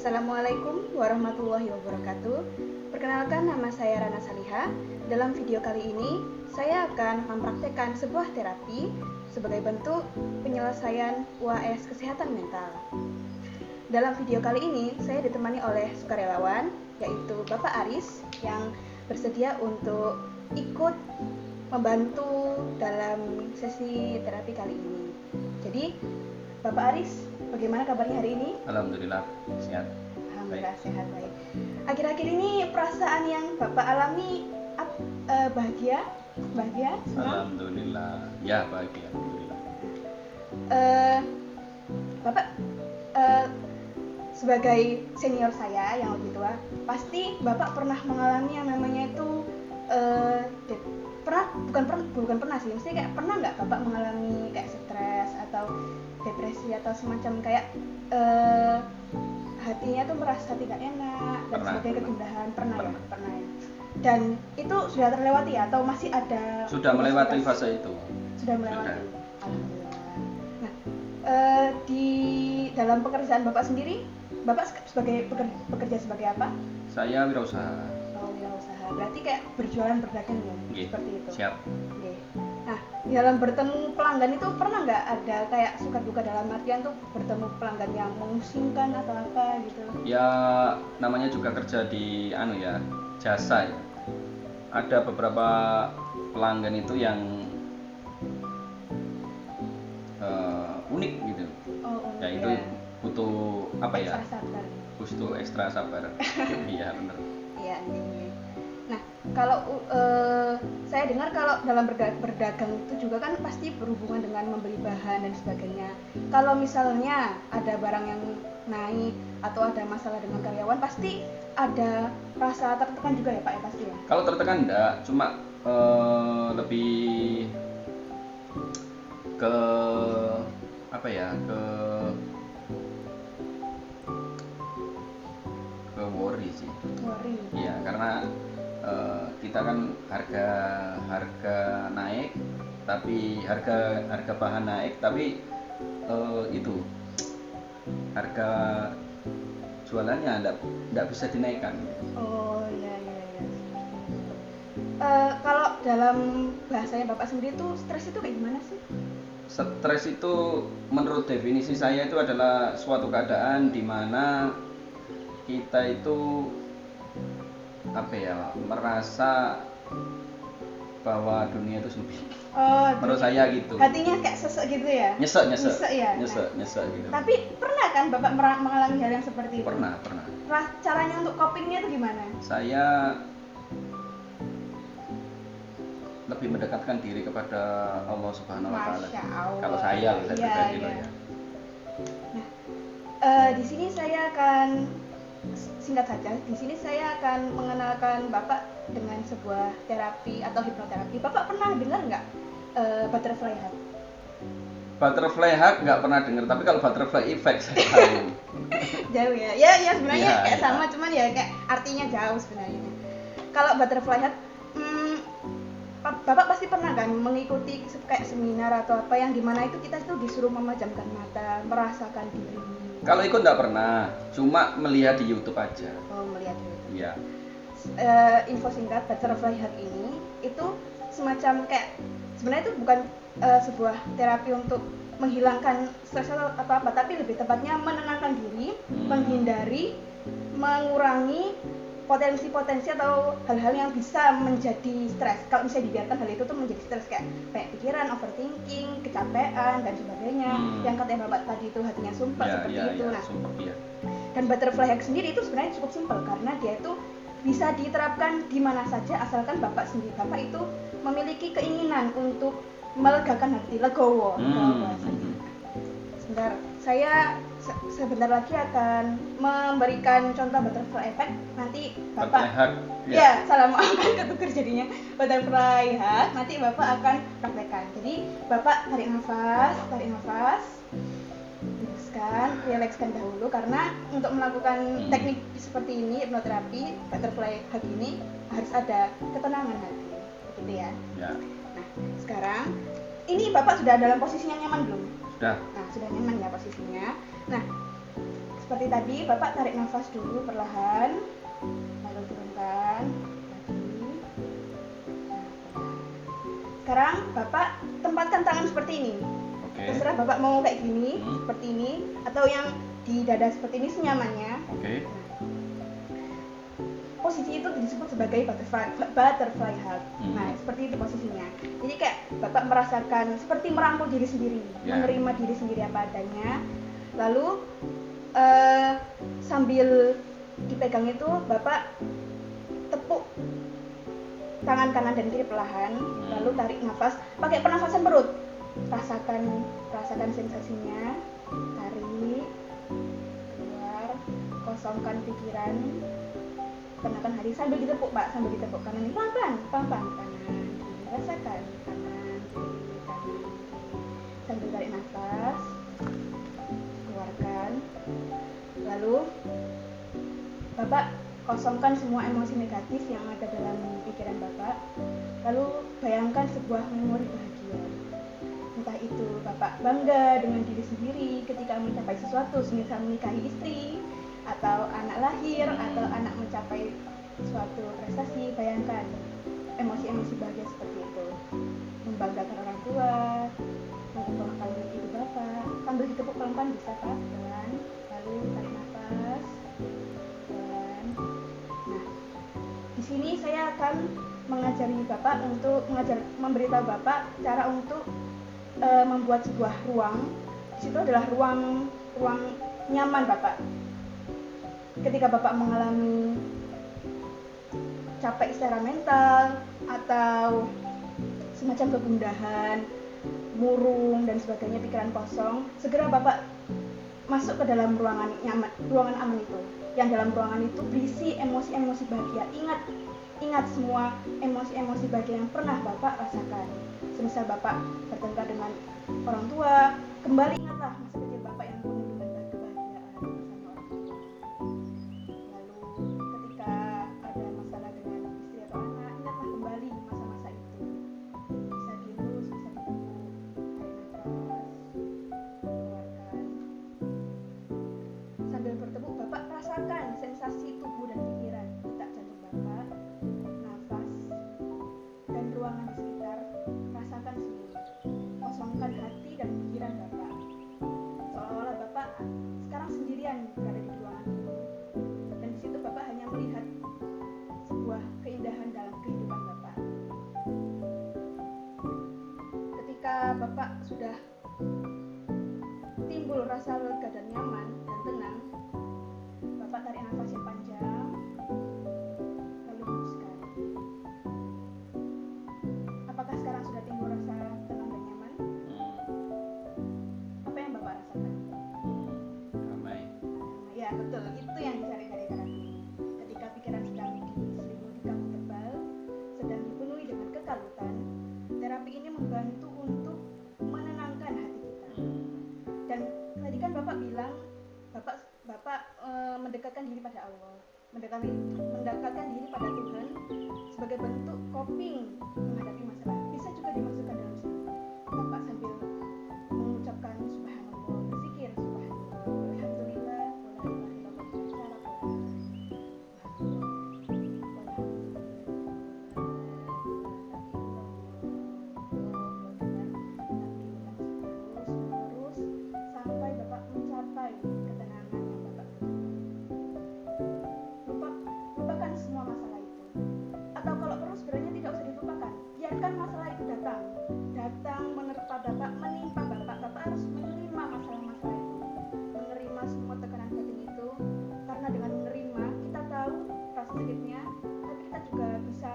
Assalamualaikum warahmatullahi wabarakatuh. Perkenalkan, nama saya Rana Saliha. Dalam video kali ini, saya akan mempraktekkan sebuah terapi sebagai bentuk penyelesaian UAS kesehatan mental. Dalam video kali ini, saya ditemani oleh sukarelawan, yaitu Bapak Aris, yang bersedia untuk ikut membantu dalam sesi terapi kali ini. Jadi, Bapak Aris, bagaimana kabarnya hari ini? Alhamdulillah sehat. Alhamdulillah sehat, baik. Akhir-akhir ini perasaan yang Bapak alami bahagia? Bahagia? Senang? Alhamdulillah. Ya, bahagia. Alhamdulillah. Bapak sebagai senior saya yang lebih tua, pasti Bapak pernah mengalami yang namanya itu bukan pernah sih, mesti kayak pernah nggak Bapak mengalami kayak stres atau depresi atau semacam kayak hatinya tuh merasa tidak enak dan sebagainya, kegundahan, pernah ya? Dan itu sudah terlewati ya atau masih ada? Sudah melewati fase itu. Sudah melewati. Alhamdulillah. Nah, di dalam pekerjaan Bapak sendiri, Bapak sebagai bekerja sebagai apa? Saya wirausaha. Oh, wirausaha. Berarti kayak berjualan berdagang ya? Nggih, seperti itu. Siap. Nggih. Nah, di dalam bertemu pelanggan itu pernah nggak ada kayak suka duka dalam artian tuh bertemu pelanggan yang memusingkan atau apa gitu? Ya, namanya juga kerja di jasa ya. Ada beberapa pelanggan itu yang unik gitu. Oh, unik, ya itu ya. butuh apa ya? Ekstra sabar. Butuh ekstra sabar. Iya, benar. Iya, ini. Nah, kalau saya dengar kalau dalam berdagang itu juga kan pasti berhubungan dengan membeli bahan dan sebagainya. Kalau misalnya ada barang yang naik atau ada masalah dengan karyawan, pasti ada rasa tertekan juga ya Pak ya, pasti ya? Kalau tertekan enggak, cuma lebih ke apa ya, ke worry sih. Worry. Iya, karena kita kan harga naik, tapi harga bahan naik, tapi itu harga jualannya enggak bisa dinaikkan. Oh iya. Kalau dalam bahasanya Bapak sendiri tuh stres itu kayak gimana sih? Stres itu menurut definisi saya itu adalah suatu keadaan di mana kita itu merasa bahwa dunia itu sempit. Oh, menurut saya gitu. Hatinya kayak sesek gitu ya? Nyesek Ya? Nyesek gitu. Tapi pernah kan Bapak mengalami hal yang seperti itu? Pernah. Caranya untuk copingnya itu gimana? Saya lebih mendekatkan diri kepada Allah Subhanahu wa taala. Kalau saya pribadi loh ya. Nah, di sini saya akan singkat saja. Di sini saya akan mengenalkan Bapak dengan sebuah terapi atau hipnoterapi. Bapak pernah dengar nggak butterfly hug? Butterfly hug nggak pernah dengar, tapi kalau butterfly effect saya tahu. Jauh ya? Ya sebenarnya kayak ya. sama, cuman ya kayak artinya jauh sebenarnya. Kalau butterfly hug, Bapak pasti pernah kan mengikuti kayak seminar atau apa yang dimana itu kita tuh disuruh memejamkan mata, merasakan diri. Kalau ikut nggak pernah, cuma melihat di YouTube aja. Oh, melihat di YouTube. Iya. Info singkat, butterfly hug ini itu semacam kayak sebenarnya itu bukan sebuah terapi untuk menghilangkan stres atau apa, tapi lebih tepatnya menenangkan diri, menghindari, mengurangi potensi-potensi atau hal-hal yang bisa menjadi stres. Kalau misalnya dibiarkan hal itu tuh menjadi stres kayak banyak pikiran, overthinking, kecapean dan sebagainya. Yang katanya Bapak tadi itu hatinya sumpah seperti itu. Nah, dan butterfly hug sendiri itu sebenarnya cukup simpel karena dia itu bisa diterapkan di mana saja asalkan Bapak itu memiliki keinginan untuk melegakan hati, legowo. Sebentar, saya sebentar lagi akan memberikan contoh butterfly effect. Nanti Bapak salah maafkan ketukar jadinya butterfly hug. Nanti Bapak akan praktekkan. Jadi Bapak tarik nafas, hembuskan, rilekskan dahulu karena untuk melakukan teknik seperti ini, hipnoterapi butterfly hug ini harus ada ketenangan hati, begitu ya. Nah, sekarang ini Bapak sudah dalam posisinya nyaman belum? Sudah. Nah, sudah nyaman ya posisinya. Nah, seperti tadi, Bapak tarik nafas dulu perlahan, lalu turunkan lagi. Sekarang Bapak tempatkan tangan seperti ini. Terserah Bapak mau kayak gini, seperti ini, atau yang di dada seperti ini senyamannya. Posisi itu disebut sebagai butterfly hug. Nah, seperti itu posisinya. Jadi kayak Bapak merasakan seperti merangkul diri sendiri, menerima diri sendiri apa adanya. Lalu sambil dipegang itu Bapak tepuk tangan kanan dan kiri perlahan, lalu tarik nafas pakai pernafasan perut. Rasakan sensasinya. Tarik, keluar, kosongkan pikiran. Tenangkan hati sambil ditepuk Pak, sambil ditepuk kanan pelan-pelan, kanan, kiri, rasakan kanan, kiri, sambil tarik nafas, keluarkan. Lalu Bapak kosongkan semua emosi negatif yang ada dalam pikiran Bapak. Lalu bayangkan sebuah memori bahagia. Entah itu Bapak bangga dengan diri sendiri ketika mencapai sesuatu, semisal menikahi istri, atau anak lahir, atau anak mencapai suatu prestasi. Bayangkan emosi-emosi bahagia seperti itu, membanggakan orang tua, membanggakan ibu Bapak. Sambil ditepuk pelan-pelan bisa Pak, pelan. Lalu tarik nafas, pelan. Nah, di sini saya akan mengajari Bapak memberitahu Bapak cara untuk membuat sebuah ruang. Di situ adalah ruang nyaman Bapak. Ketika Bapak mengalami capek secara mental atau semacam kegundahan, murung dan sebagainya, pikiran kosong, segera Bapak masuk ke dalam ruangan aman itu. Yang dalam ruangan itu berisi emosi-emosi bahagia. Ingat semua emosi-emosi bahagia yang pernah Bapak rasakan. Semisal Bapak bertengkar dengan orang tua, kembali ingatlah masa kecil Bapak yang penuh dengan kebahagiaan bersama orang tua. Lalu ketika ada masalah dengan istri atau anak, ingatlah kembali masa-masa itu. Bisa dielus, bisa ditepuk, tarik nafas, keluarkan. Sambil bertepuk, Bapak rasakan sensasi tubuh dan pikiran, detak jantung Bapak, nafas, dan ruangan di sekitar. Rasakan semua. Kosongkan hati dan pikiran Bapak. Seolah-olah Bapak sekarang sendirian berada di ruangan ini. Dan di situ Bapak hanya melihat sebuah keindahan dalam kehidupan Bapak. Ketika Bapak sudah timbul rasa lega dan nyaman dan tenang, Bapak tarik nafas yang panjang, lalu hembuskan. Apakah sekarang sudah timbul rasa tenang dan nyaman? Apa yang Bapak rasakan? Ramai. Ya betul, itu yang dicari dari terapi. Ketika pikiran sedang diselimuti kabut tebal, sedang dipenuhi dengan kekalutan, terapi ini membantu untuk menenangkan hati kita. Dan tadi kan Bapak bilang Bapak mendekatkan diri pada Allah, mendekatkan diri pada Tuhan sebagai bentuk coping menghadapi masalah. Bisa juga dimasukkan dalam sini. Bapak sambil mengucapkan subhanallah, berzikir subhanallah, alhamdulillah, wala ilaha illallah, cara terus sampai Bapak mencapai ketenangan yang Bapak lupakan semua masalah itu. Atau kalau perlu sebenarnya tidak usah dilupakan, biarkan masalah itu datang menerpa Bapak, menimpa Bapak. Bapak harus menerima masalah-masalah itu, menerima semua tekanan batin itu, karena dengan menerima kita tahu rasa sakitnya, tapi kita juga bisa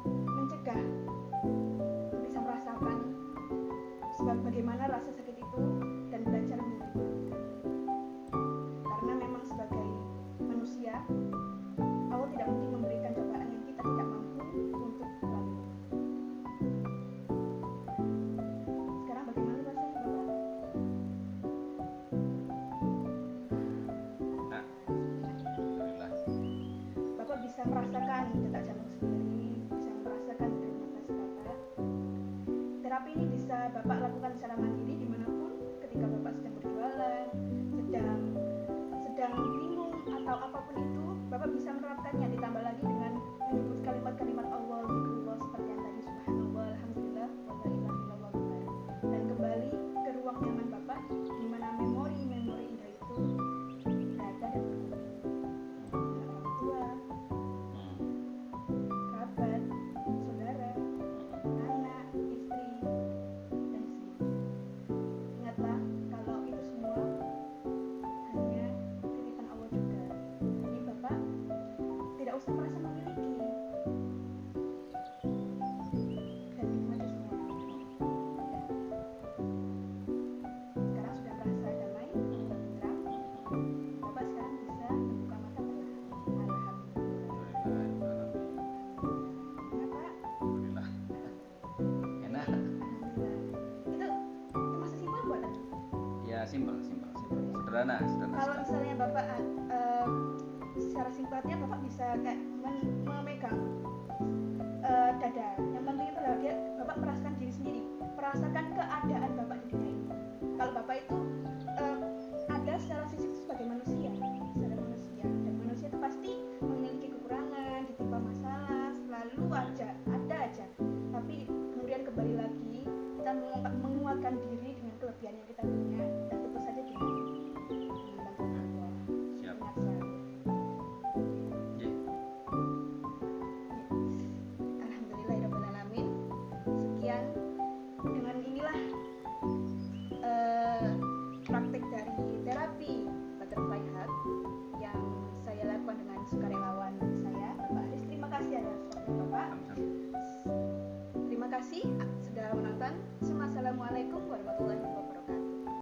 mencegah, bisa merasakan bagaimana rasa sakit itu dan belajar menerima. Karena memang sebagai manusia, Allah tidak mungkin memberikan cobaan yang kita tidak mampu untuk lalui. Sekarang bagaimana rasanya Bapak? Alhamdulillah. Bapak bisa merasakan detak jantung sendiri, bisa merasakan detak nafas Bapak. Terapi ini bisa Bapak lakukan secara mandiri dimanapun, ketika Bapak sedang berjualan, sedang menerapkannya, ditambah lagi dengan menyebut kalimat-kalimat Allah, zikrullah seperti yang tadi, subhanallah, alhamdulillah, wa la ilaha illallah, dan kembali ke ruang nyaman Bapak, di mana memori-memori indah itu berada dan berkumpul dengan orang tua, kerabat, saudara, anak, istri, dan semuanya. Ingatlah kalau itu semua hanya titipan Allah juga. Jadi Bapak tidak usah merasa memiliki dan nikmati semua. Ya. Sekarang sudah merasa damai, tentram. Bapak sekarang bisa membuka mata perlahan. Alhamdulillah. Kenapa? Alhamdulillah. Enak. Alhamdulillah. Itu masih simpel buat tadi. Ya simpel. Sederhana Kalau sekali. misalnya Bapak secara singkatnya Bapak bisa kayak